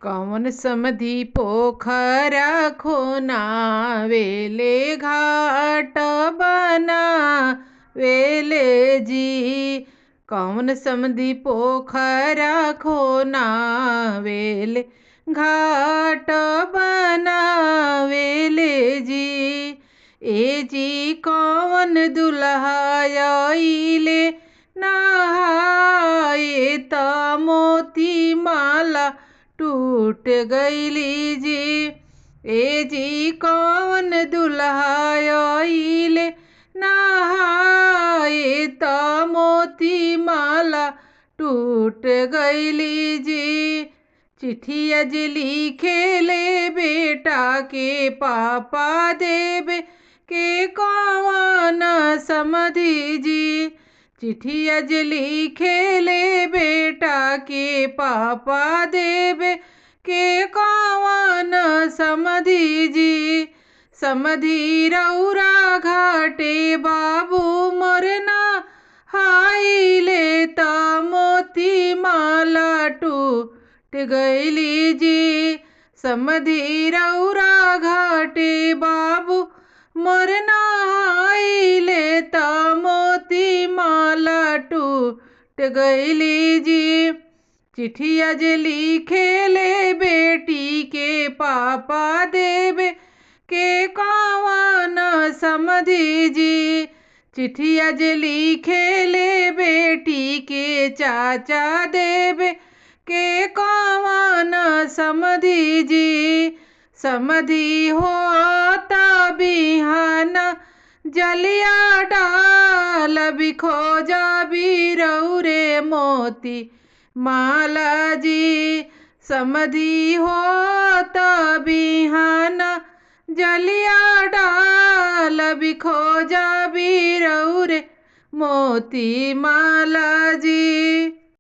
कौन समधी पोखरा खोनावेले घाट बनावेले जी। कौन समधी पोखरा खोनावेले घाट बनावेले जी। ए जी कौन दुल्हा आइले नहाए त मोती माला टूट गईली जी। ए जी कौन दुल्हा आइले नहाए त मोती माला टूट गईली जी। चिट्ठिया जे लिखेले बेटा के पापा देवे के कौन समधी जी। चिट्ठिया जे लिखेले बेटा के पापा देवे के कौन समधी जी। समधी रौरा घाटे बाबू मरना हाइले त मोती माला टूट गईली जी। समधी रौरा घाटे बाबू मरना हाइले त मोती माला टूट गईली जी। चिट्ठिया जे लिखेले बेटी के पापा देवे के कौन समधी जी। चिट्ठिया जे लिखेले बेटी के चाचा देवे के कौन समधी जी। समधी होता बिहाना जलिया डाल बिखो जा बिरौरे मोती माला जी। समधी होता बिहाना जलिया डाल बिखो जा बिरौरे मोती माला जी।